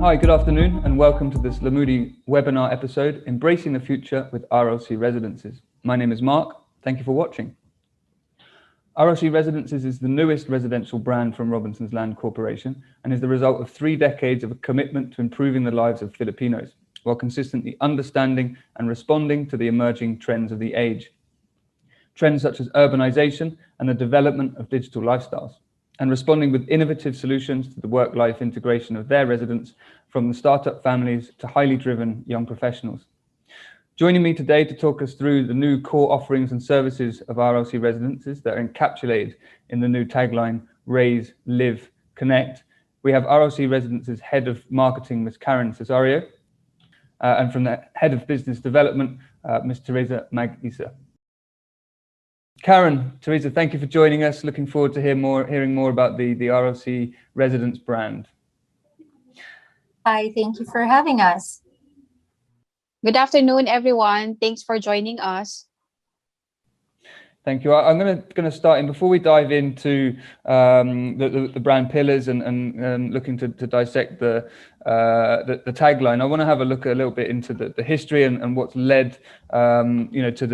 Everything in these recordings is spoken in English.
Hi, good afternoon, and welcome to this Lamudi webinar episode, Embracing the Future with RLC Residences. My name is Mark. Thank you for watching. RLC Residences is the newest residential brand from Robinsons Land Corporation and is the result of 3 decades of a commitment to improving the lives of Filipinos, while consistently understanding and responding to the emerging trends of the age. Trends such as urbanization and the development of digital lifestyles, and responding with innovative solutions to the work-life integration of their residents, from the startup families to highly driven young professionals. Joining me today to talk us through the new core offerings and services of RLC Residences that are encapsulated in the new tagline, Raise, Live, Connect, we have RLC Residences Head of Marketing, Ms. Karen Cesario, and from the Head of Business Development, Ms. Theresa Mag-Isa. Karen, Theresa, thank you for joining us. Looking forward to hearing more about the RLC Residence brand. Hi, thank you for having us. Good afternoon, everyone. Thanks for joining us. Thank you. I'm going to start in, before we dive into the brand pillars and looking to dissect the tagline. I want to have a look a little bit into the history and what's led to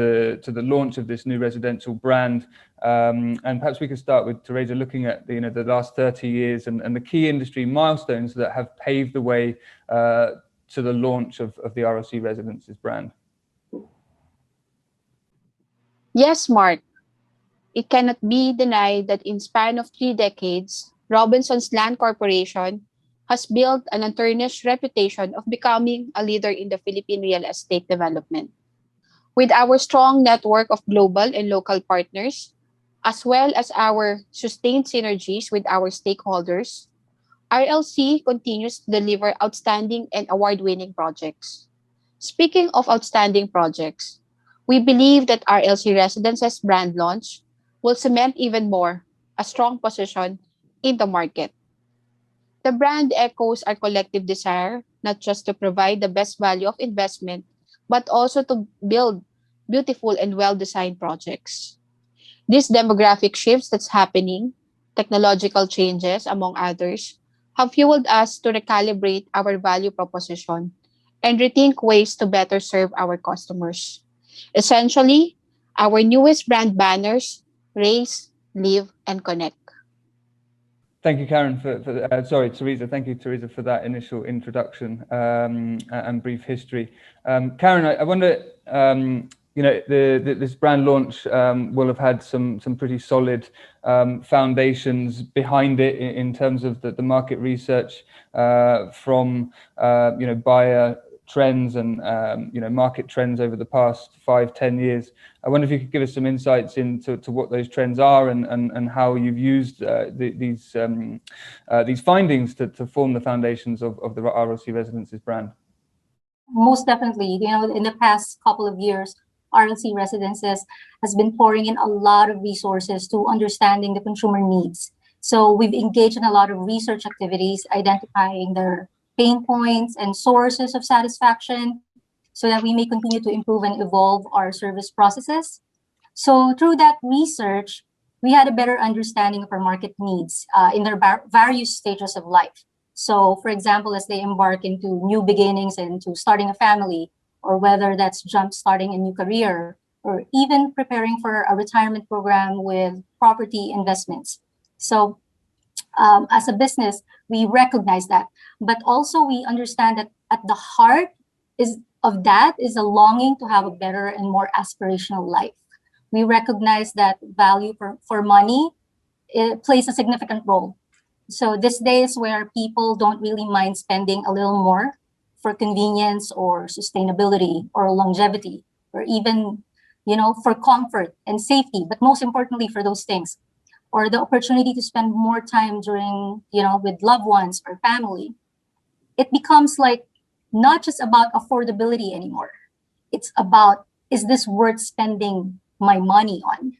the launch of this new residential brand. And perhaps we could start with Theresa, looking at the last 30 years and the key industry milestones that have paved the way to the launch of the RLC Residences brand. Yes, Mark. It cannot be denied that in span of 3 decades, Robinsons Land Corporation has built an untarnished reputation of becoming a leader in the Philippine real estate development. With our strong network of global and local partners, as well as our sustained synergies with our stakeholders, RLC continues to deliver outstanding and award-winning projects. Speaking of outstanding projects, we believe that RLC Residences brand launch will cement even more a strong position in the market. The brand echoes our collective desire not just to provide the best value of investment, but also to build beautiful and well-designed projects. These demographic shifts that's happening, technological changes, among others, have fueled us to recalibrate our value proposition and rethink ways to better serve our customers. Essentially, our newest brand banners, Raise, Live, and Connect. Thank you, Karen, sorry, Theresa. Thank you, Theresa, for that initial introduction and brief history. Karen, I wonder, this brand launch will have had some pretty solid foundations behind it in terms of the market research from buyer trends and market trends over the past 5-10 years. I wonder if you could give us some insights into what those trends are and how you've used these findings to form the foundations of the RLC Residences brand. Most definitely, in the past couple of years, RLC Residences has been pouring in a lot of resources to understanding the consumer needs. So we've engaged in a lot of research activities, identifying their pain points and sources of satisfaction so that we may continue to improve and evolve our service processes. So through that research, we had a better understanding of our market needs in their various stages of life. So for example, as they embark into new beginnings and into starting a family, or whether that's jump starting a new career, or even preparing for a retirement program with property investments. So as a business, we recognize that, but also we understand that at the heart of that is a longing to have a better and more aspirational life. We recognize that value for money, it plays a significant role. So these days where people don't really mind spending a little more for convenience or sustainability or longevity, or even, for comfort and safety, but most importantly for those things, or the opportunity to spend more time during, with loved ones or family, it becomes like not just about affordability anymore. It's about, is this worth spending my money on?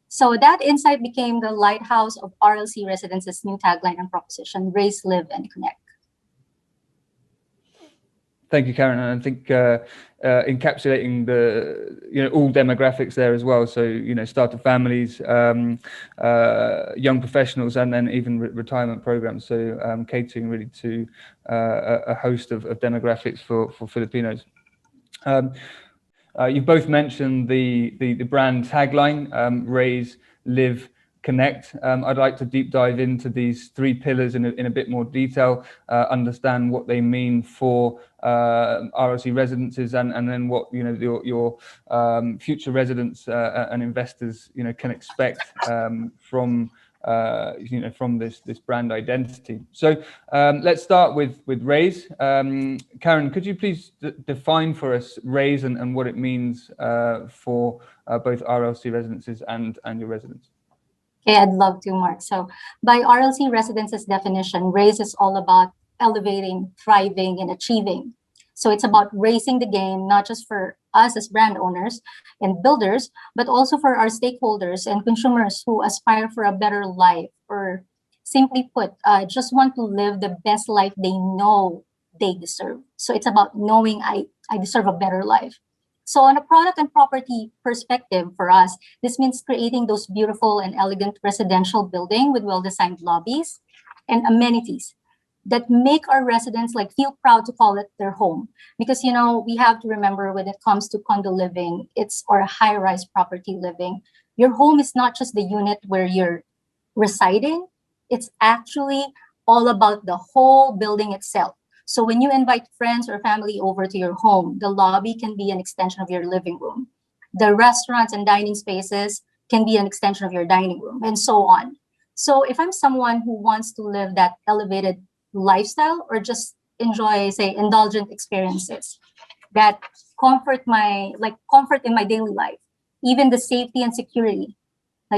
So that insight became the lighthouse of RLC Residences' new tagline and proposition, Raise, Live, and Connect. Thank you, Karen. And I think encapsulating the all demographics there as well. So starter families, young professionals, and then even retirement programs. So catering really to a host of demographics for Filipinos. You've both mentioned the brand tagline, Raise, Live, Connect. I'd like to deep dive into these three pillars in a bit more detail, understand what they mean for RLC Residences, and then what your future residents and investors can expect from from this brand identity. So let's start with Raise. Karen, could you please define for us Raise and what it means for both RLC Residences and your residents? Okay, I'd love to, Mark. So by RLC Residences definition, Raise is all about elevating, thriving, and achieving. So it's about raising the game, not just for us as brand owners and builders, but also for our stakeholders and consumers who aspire for a better life, or simply put, just want to live the best life they know they deserve. So it's about knowing I deserve a better life. So on a product and property perspective for us, this means creating those beautiful and elegant residential building with well-designed lobbies and amenities that make our residents feel proud to call it their home. Because, we have to remember when it comes to condo living, or high-rise property living, your home is not just the unit where you're residing, it's actually all about the whole building itself. So when you invite friends or family over to your home, the lobby can be an extension of your living room. The restaurants and dining spaces can be an extension of your dining room, and so on. So if I'm someone who wants to live that elevated lifestyle, or just enjoy, say, indulgent experiences that comfort in my daily life, even the safety and security,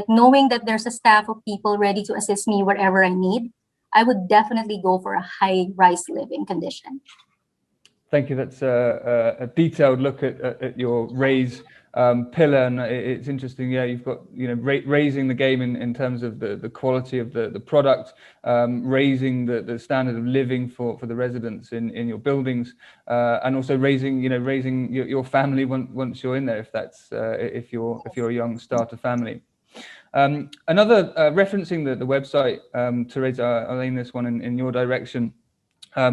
knowing that there's a staff of people ready to assist me wherever I need, I would definitely go for a high-rise living condition. Thank you. That's a detailed look at your Raise pillar, and it's interesting. Yeah, you've got raising the game in terms of the quality of the product, raising the standard of living for the residents in your buildings, and also raising your family once you're in there, if you're a young starter family. Another referencing the website, Theresa, I'll aim this one in your direction.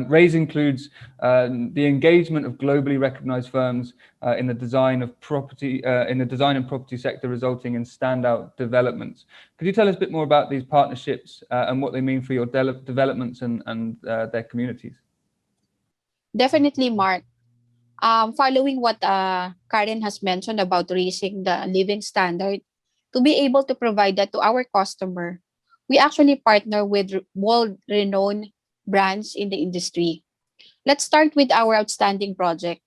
Raise includes the engagement of globally recognized firms in the design and property sector, resulting in standout developments. Could you tell us a bit more about these partnerships and what they mean for your developments and their communities? Definitely, Mark. Following what Karen has mentioned about raising the living standard, to be able to provide that to our customer, we actually partner with world-renowned brands in the industry. Let's start with our outstanding project,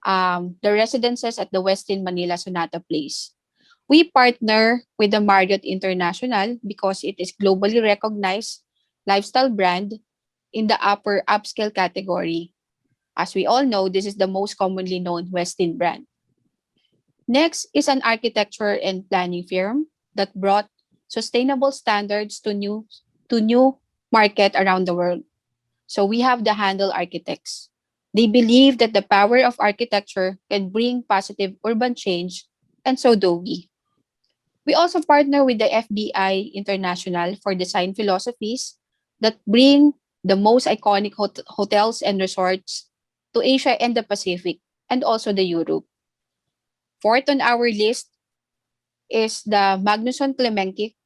the Residences at the Westin Manila Sonata Place. We partner with the Marriott International because it is globally recognized lifestyle brand in the upper upscale category. As we all know, this is the most commonly known Westin brand. Next is an architecture and planning firm that brought sustainable standards to new market around the world. So we have the Handel Architects. They believe that the power of architecture can bring positive urban change, and so do we. We also partner with the FBI International for design philosophies that bring the most iconic hotels and resorts to Asia and the Pacific, and also the Europe. Fourth on our list is the Magnusson Clemenki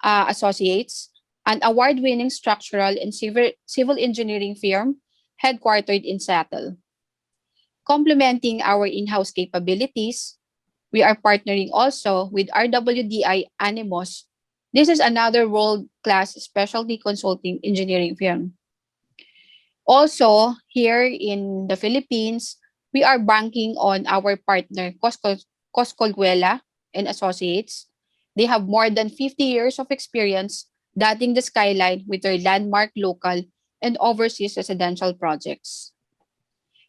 Associates, an award-winning structural and civil engineering firm headquartered in Seattle. Complementing our in-house capabilities, we are partnering also with RWDI Animos. This is another world-class specialty consulting engineering firm. Also, here in the Philippines, we are banking on our partner, Coscolguela and Associates. They have more than 50 years of experience dotting the skyline with their landmark local and overseas residential projects.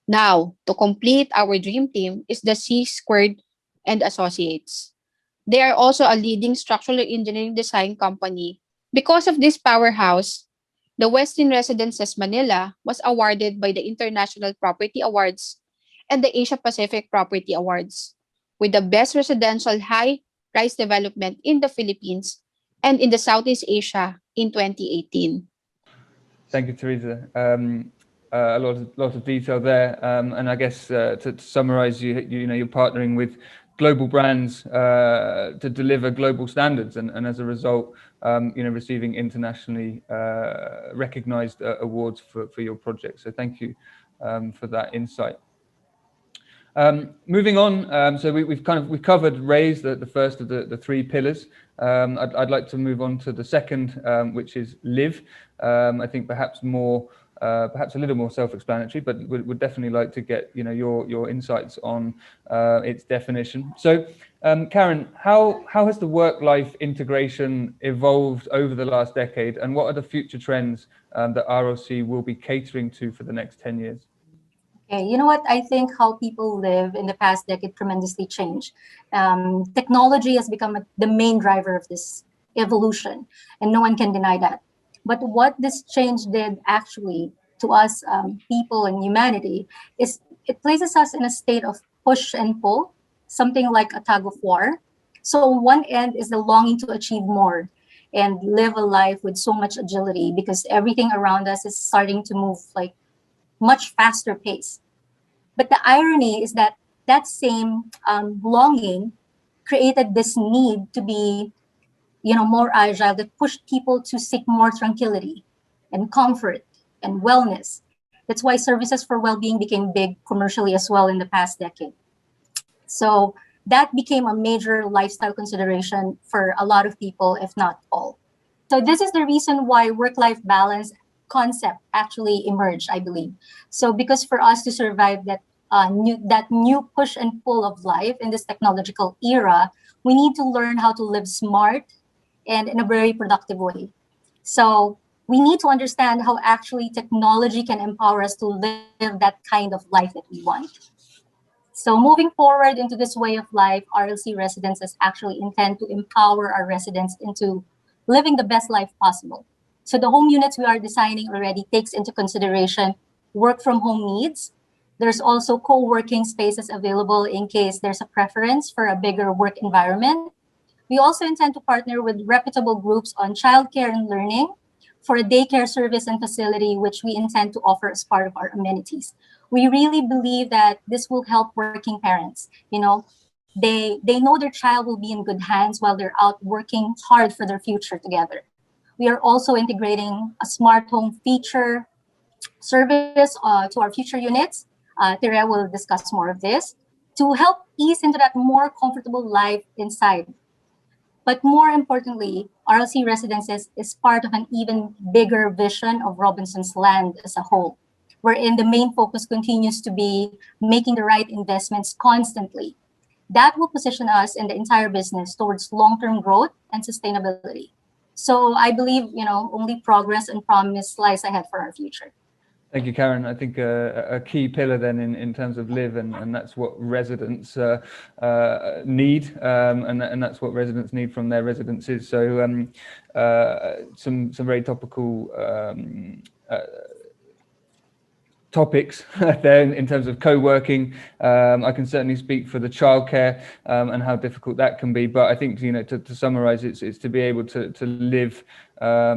Now, to complete our dream team is the C Squared and Associates. They are also a leading structural engineering design company. Because of this powerhouse, The Westin Residences Manila was awarded by the International Property Awards and the Asia Pacific Property Awards, with the best residential high-rise development in the Philippines and in the Southeast Asia in 2018. Thank you, Theresa. A lot of detail there, and I guess to summarize, you're partnering with global brands to deliver global standards, and as a result, receiving internationally recognized awards for your project. So thank you for that insight. Moving on, so we've covered raise, the first of the three pillars. I'd like to move on to the second, which is live. I think perhaps a little more self-explanatory, but would definitely like to get your insights on its definition. So, Karen, how has the work-life integration evolved over the last decade, and what are the future trends that RLC will be catering to for the next 10 years? Okay, you know what? I think how people live in the past decade tremendously changed. Technology has become the main driver of this evolution, and no one can deny that. But what this change did actually to us, people and humanity, is it places us in a state of push and pull, something like a tug of war. So one end is the longing to achieve more and live a life with so much agility because everything around us is starting to move like much faster pace. But the irony is that that same longing created this need to be, more agile, that pushed people to seek more tranquility and comfort and wellness. That's why services for well-being became big commercially as well in the past decade. So that became a major lifestyle consideration for a lot of people, if not all. So this is the reason why work-life balance concept actually emerged, I believe. So because for us to survive that new push and pull of life in this technological era, we need to learn how to live smart and in a very productive way. So we need to understand how actually technology can empower us to live that kind of life that we want. So moving forward into this way of life, RLC Residences actually intend to empower our residents into living the best life possible. So the home units we are designing already takes into consideration work from home needs. There's also co-working spaces available in case there's a preference for a bigger work environment. We also intend to partner with reputable groups on childcare and learning for a daycare service and facility, which we intend to offer as part of our amenities. We really believe that this will help working parents. They know their child will be in good hands while they're out working hard for their future together. We are also integrating a smart home feature service to our future units. Theresa will discuss more of this to help ease into that more comfortable life inside. But more importantly, RLC Residences is part of an even bigger vision of Robinson's Land as a whole, wherein the main focus continues to be making the right investments constantly. That will position us in the entire business towards long-term growth and sustainability. So I believe, only progress and promise lies ahead for our future. Thank you, Karen. I think a key pillar then in terms of live, and that's what residents need, and that's what residents need from their residences. So some very topical topics there in terms of co-working. I can certainly speak for the childcare and how difficult that can be, but I think to summarize, it's to be able to live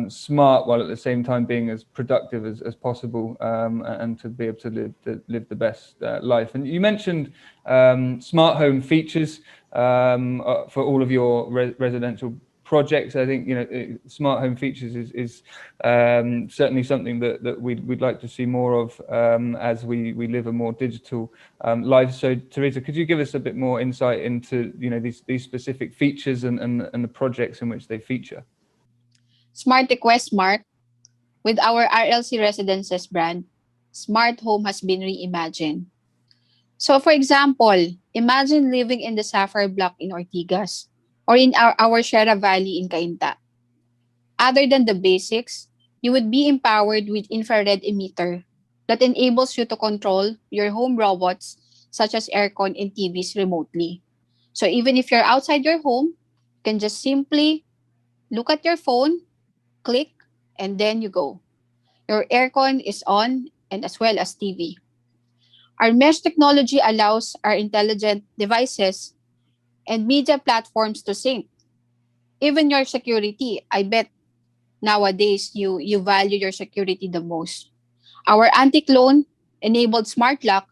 smart while at the same time being as productive as possible, and to be able to live the best life. And you mentioned smart home features for all of your residential projects. I think smart home features is certainly something that we'd like to see more of as we live a more digital life. So Theresa, could you give us a bit more insight into these specific features and the projects in which they feature? Smart request, Mark. With our RLC Residences brand, smart home has been reimagined. So for example, imagine living in the Sapphire Block in Ortigas or in our Sierra Valley in Cainta. Other than the basics, you would be empowered with infrared emitter that enables you to control your home robots such as aircon and TVs remotely. So even if you're outside your home, you can just simply look at your phone, click, and then you go. Your aircon is on, and as well as TV. Our mesh technology allows our intelligent devices and media platforms to sync. Even your security, I bet nowadays you value your security the most. Our anti-clone enabled smart lock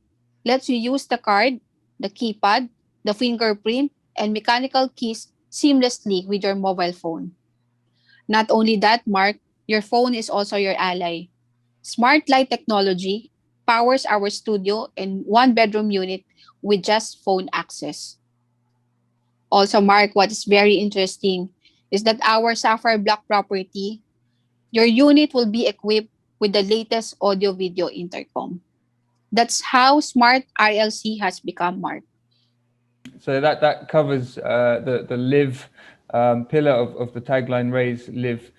lets you use the card, the keypad, the fingerprint, and mechanical keys seamlessly with your mobile phone. Not only that, Mark, your phone is also your ally. Smart light technology powers our studio and one bedroom unit with just phone access. Also, Mark, what is very interesting is that our Sapphire Block property, your unit will be equipped with the latest audio video intercom. That's how smart RLC has become, Mark. So that covers the live pillar of the tagline, raise, live,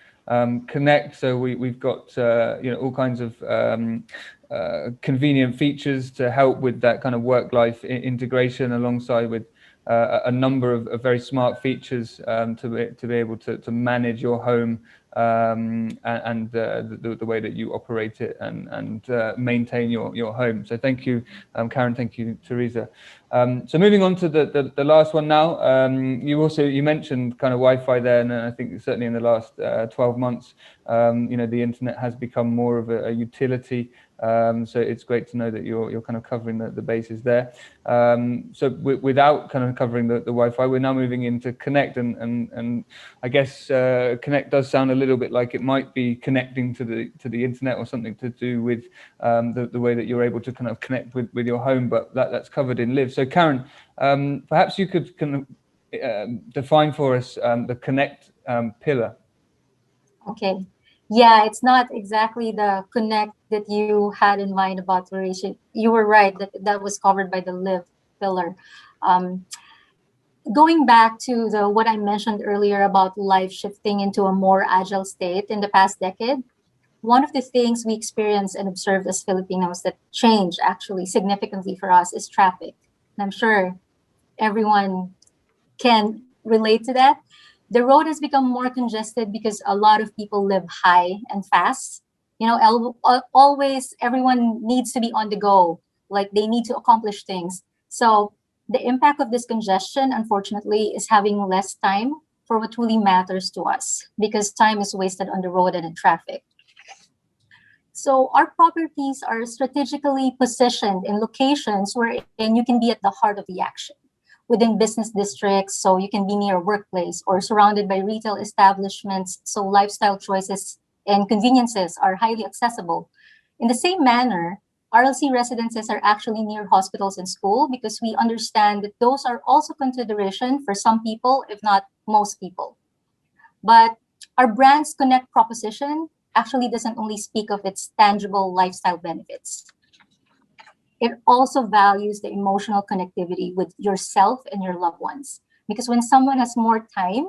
connect. So we've got all kinds of convenient features to help with that kind of work-life integration, alongside with a number of very smart features to be able to manage your home and the way that you operate it and maintain your home. So thank you, Karen. Thank you, Theresa. So moving on to the last one now. You mentioned kind of Wi-Fi there, and I think certainly in the last 12 months, the internet has become more of a utility. So it's great to know that you're kind of covering the bases there. So without kind of covering the Wi-Fi, we're now moving into Connect, and I guess Connect does sound a little bit like it might be connecting to the internet, or something to do with the way that you're able to kind of connect with your home, but that's covered in Live. So Karen, perhaps you could kind of define for us the Connect pillar. Okay. Yeah, it's not exactly the connect that you had in mind about Theresa. You were right that was covered by the live pillar. Um, Going back to what I mentioned earlier about life shifting into a more agile state in the past decade, one of the things we experienced and observed as Filipinos that changed actually significantly for us is traffic. And I'm sure everyone can relate to that. The road has become more congested because a lot of people live high and fast. Always everyone needs to be on the go, like they need to accomplish things. So the impact of this congestion, unfortunately, is having less time for what truly matters to us, because time is wasted on the road and in traffic. So our properties are strategically positioned in locations wherein you can be at the heart of the action, within business districts, so you can be near a workplace, or surrounded by retail establishments, so lifestyle choices and conveniences are highly accessible. In the same manner, RLC residences are actually near hospitals and school, because we understand that those are also consideration for some people, if not most people. But our brand's Connect proposition actually doesn't only speak of its tangible lifestyle benefits. It also values the emotional connectivity with yourself and your loved ones. Because when someone has more time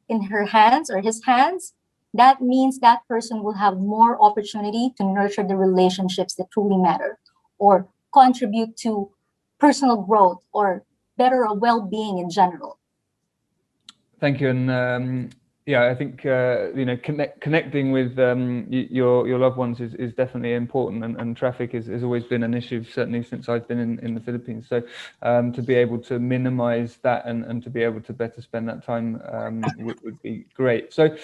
in her hands or his hands, that means that person will have more opportunity to nurture the relationships that truly matter, or contribute to personal growth, or better well-being in general. Thank you. And I think connecting with your loved ones is definitely important, and traffic has always been an issue, certainly since I've been in the Philippines. So to be able to minimize that and to be able to better spend that time would be great. So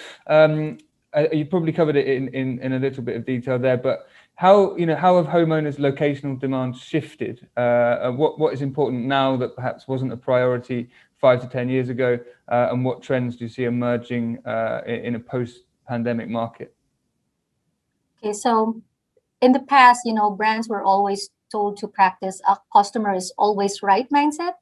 you probably covered it in a little bit of detail there, but how have homeowners' locational demands shifted? What is important now that perhaps wasn't a priority 5 to 10 years ago, and what trends do you see emerging in a post-pandemic market? Okay, so in the past, brands were always told to practice a customer is always right mindset,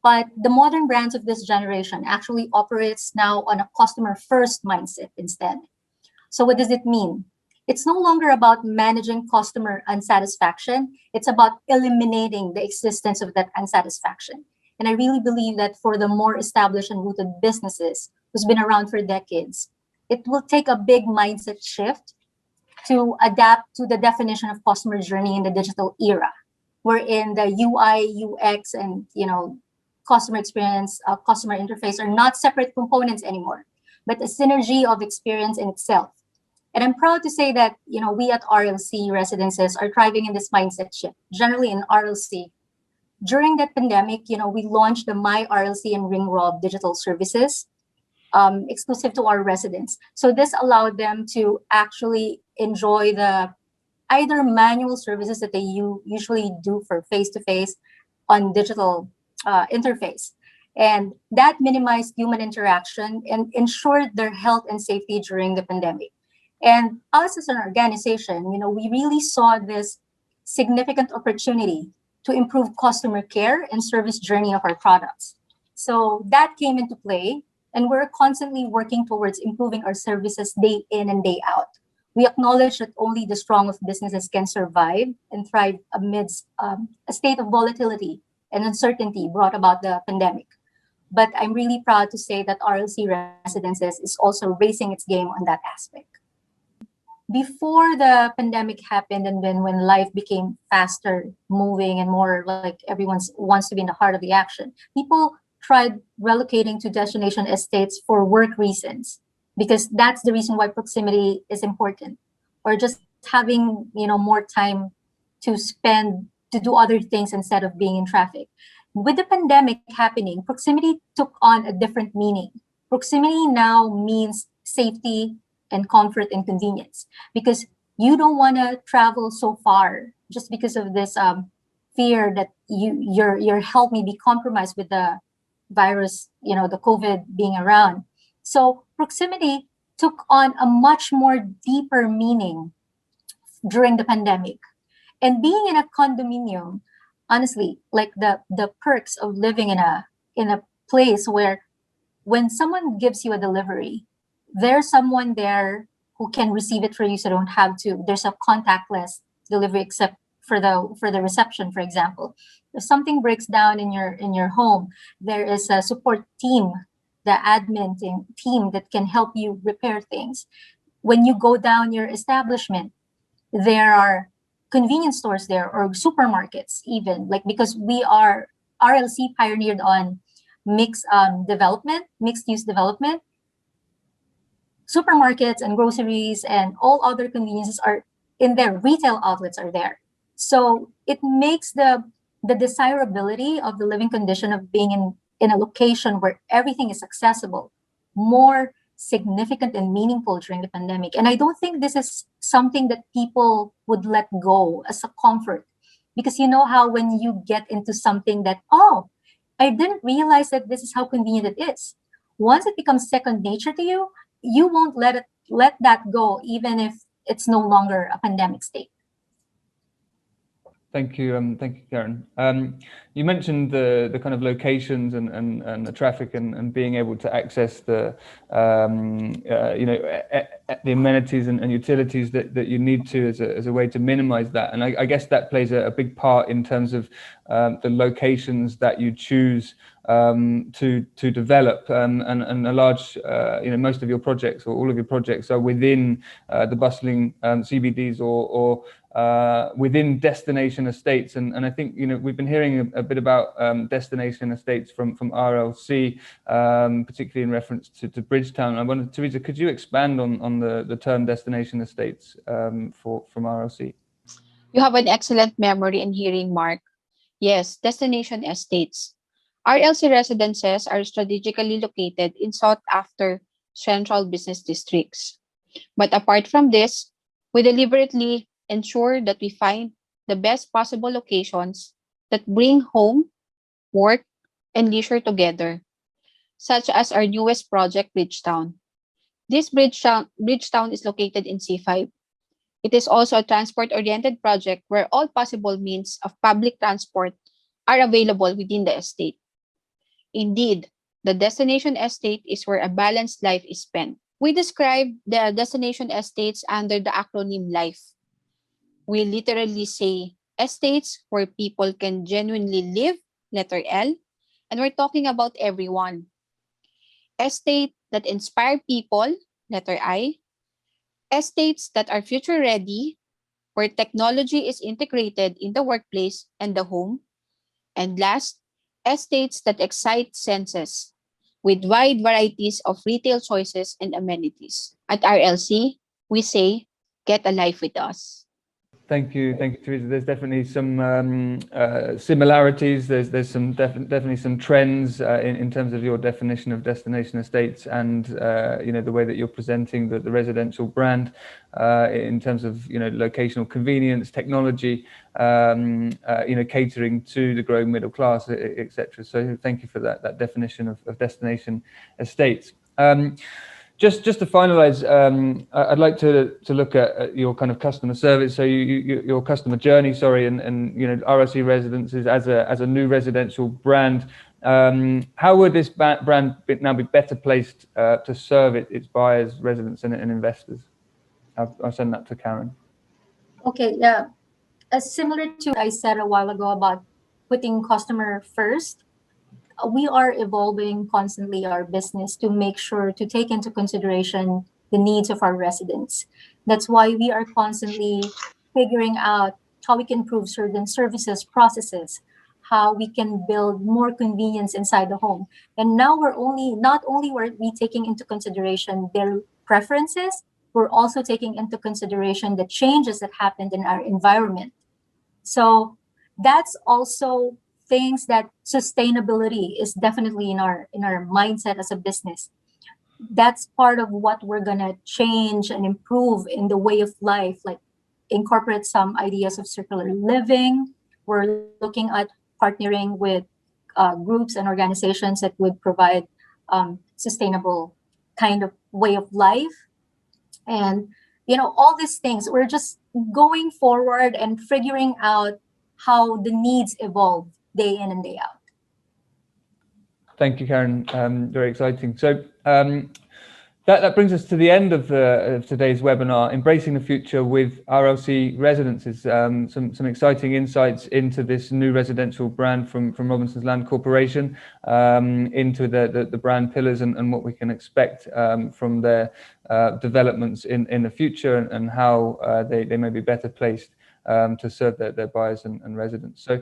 but the modern brands of this generation actually operates now on a customer first mindset instead. So what does it mean? It's no longer about managing customer unsatisfaction. It's about eliminating the existence of that unsatisfaction. And I really believe that for the more established and rooted businesses who's been around for decades, it will take a big mindset shift to adapt to the definition of customer journey in the digital era, wherein the UI, UX, and customer experience, customer interface are not separate components anymore, but a synergy of experience in itself. And I'm proud to say that, we at RLC Residences are thriving in this mindset shift. Generally in RLC, during that pandemic, we launched the My RLC and Ring Rob digital services, exclusive to our residents. So this allowed them to actually enjoy the either manual services that they usually do for face-to-face on digital interface. And that minimized human interaction and ensured their health and safety during the pandemic. And us as an organization, we really saw this significant opportunity to improve customer care and service journey of our products. So that came into play, and we're constantly working towards improving our services day in and day out. We acknowledge that only the strong of businesses can survive and thrive amidst a state of volatility and uncertainty brought about the pandemic. But I'm really proud to say that RLC Residences is also raising its game on that aspect. Before the pandemic happened, and then when life became faster moving and more like everyone wants to be in the heart of the action, people tried relocating to destination estates for work reasons, because that's the reason why proximity is important, or just having more time to spend to do other things instead of being in traffic. With the pandemic happening, proximity took on a different meaning. Proximity now means safety and comfort and convenience, because you don't want to travel so far just because of this fear that your health may be compromised with the virus, the COVID being around. So proximity took on a much more deeper meaning during the pandemic. And being in a condominium, honestly, like the perks of living in a place where when someone gives you a delivery, there's someone there who can receive it for you, so don't have to. There's a contactless delivery, except for the reception, for example. If something breaks down in your home, there is a support team, the admin team that can help you repair things. When you go down your establishment, there are convenience stores there, or supermarkets even, like, because we are RLC pioneered on mixed use development. Supermarkets and groceries and all other conveniences are in there. Retail outlets are there. So it makes the desirability of the living condition of being in a location where everything is accessible more significant and meaningful during the pandemic. And I don't think this is something that people would let go as a comfort, because you know how when you get into something that, oh, I didn't realize that this is how convenient it is. Once it becomes second nature to you, you won't let that go, even if it's no longer a pandemic state. Thank you, Karen. You mentioned the kind of locations and the traffic and being able to access the the amenities and utilities that you need to as a way to minimize that. And I guess that plays a big part in terms of the locations that you choose to develop, and a large, most of your projects or all of your projects are within the bustling CBDs or within destination estates, and I think we've been hearing a bit about destination estates from RLC, particularly in reference to Bridgetown. I wondered, Theresa, could you expand on the term destination estates from RLC? You have an excellent memory in hearing, Mark. Yes, destination estates. RLC residences are strategically located in sought-after central business districts. But apart from this, we deliberately ensure that we find the best possible locations that bring home, work, and leisure together, such as our newest project, Bridgetown. This Bridgetown is located in C5. It is also a transport-oriented project where all possible means of public transport are available within the estate. Indeed, the destination estate is where a balanced life is spent. We describe the destination estates under the acronym LIFE. We literally say estates where people can genuinely live, letter L, and we're talking about everyone. Estate that inspire people, letter I. Estates that are future ready, where technology is integrated in the workplace and the home. And last, estates that excite senses, with wide varieties of retail choices and amenities. At RLC, we say, get a life with us. Thank you, Theresa. There's definitely some similarities. There's some definitely some trends in terms of your definition of destination estates, and the way that you're presenting the residential brand in terms of locational convenience, technology, catering to the growing middle class, etc. So thank you for that definition of destination estates. Just to finalize, I'd like to look at your kind of customer service, so your customer journey, and RLC Residences as a new residential brand. How would this brand now be better placed to serve its buyers, residents, and investors? I'll send that to Karen. Okay, yeah. Similar to what I said a while ago about putting customer first, we are evolving constantly our business to make sure to take into consideration the needs of our residents. That's why we are constantly figuring out how we can improve certain services, processes, how we can build more convenience inside the home. And now not only were we taking into consideration their preferences, we're also taking into consideration the changes that happened in our environment. So that's also things that sustainability is definitely in our mindset as a business. That's part of what we're gonna change and improve in the way of life, like incorporate some ideas of circular living. We're looking at partnering with groups and organizations that would provide sustainable kind of way of life. And all these things, we're just going forward and figuring out how the needs evolve day in and day out. Thank you, Karen. Very exciting. So that brings us to the end of today's webinar, Embracing the Future with RLC Residences. Some exciting insights into this new residential brand from Robinsons Land Corporation, into the brand pillars and what we can expect from their developments in the future, and how they may be better placed to serve their buyers and residents. So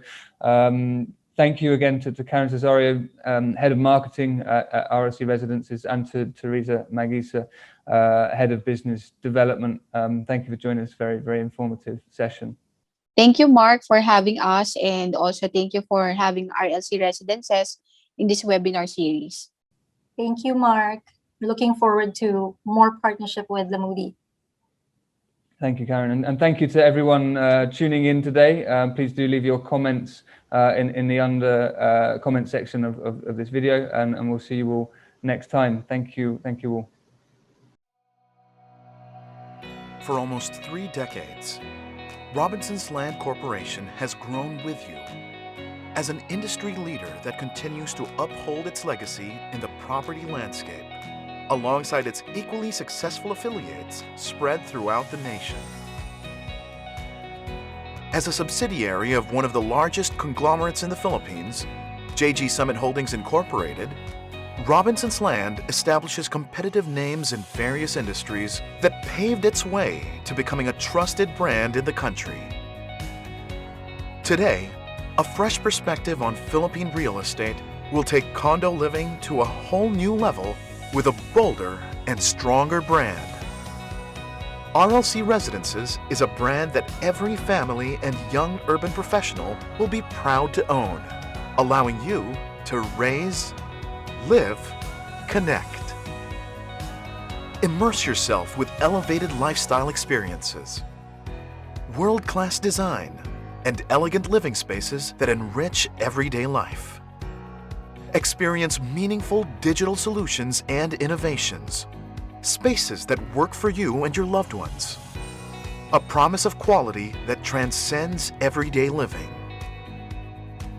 thank you again to Karen Cesario, Head of Marketing at RLC Residences, and to Theresa Mag-Isa, Head of Business Development. Thank you for joining this very, very informative session. Thank you, Mark, for having us, and also thank you for having RLC Residences in this webinar series. Thank you, Mark. Looking forward to more partnership with Lamudi. Thank you, Karen. And thank you to everyone tuning in today. Please do leave your comments in the under comment section of this video, and we'll see you all next time. Thank you all. For almost 3 decades, Robinsons Land Corporation has grown with you as an industry leader that continues to uphold its legacy in the property landscape, alongside its equally successful affiliates spread throughout the nation. As a subsidiary of one of the largest conglomerates in the Philippines, JG Summit Holdings Incorporated, Robinsons Land establishes competitive names in various industries that paved its way to becoming a trusted brand in the country. Today, a fresh perspective on Philippine real estate will take condo living to a whole new level with a bolder and stronger brand. RLC Residences is a brand that every family and young urban professional will be proud to own, allowing you to raise, live, connect. Immerse yourself with elevated lifestyle experiences, world-class design, and elegant living spaces that enrich everyday life. Experience meaningful digital solutions and innovations, spaces that work for you and your loved ones. A promise of quality that transcends everyday living.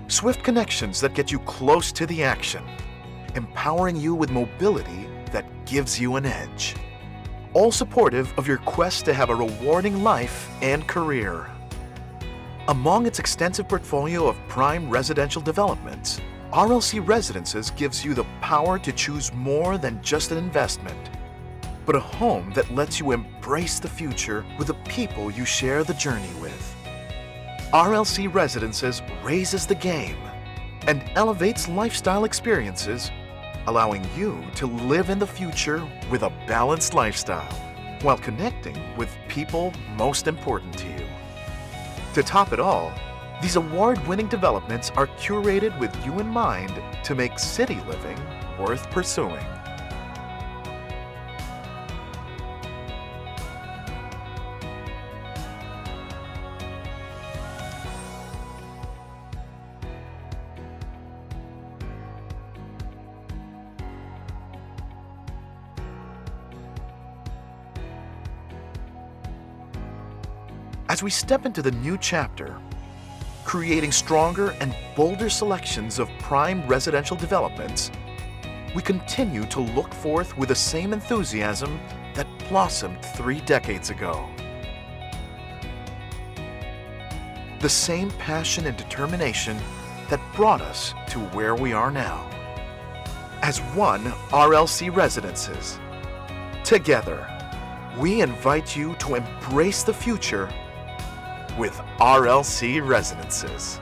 Swift connections that get you close to the action, empowering you with mobility that gives you an edge. All supportive of your quest to have a rewarding life and career. Among its extensive portfolio of prime residential developments, RLC Residences gives you the power to choose more than just an investment, but a home that lets you embrace the future with the people you share the journey with. RLC Residences raises the game and elevates lifestyle experiences, allowing you to live in the future with a balanced lifestyle. while connecting with people most important to you. To top it all, these award-winning developments are curated with you in mind to make city living worth pursuing. As we step into the new chapter, creating stronger and bolder selections of prime residential developments, we continue to look forth with the same enthusiasm that blossomed 3 decades ago. The same passion and determination that brought us to where we are now. As one RLC Residences, together, we invite you to embrace the future with RLC Residences.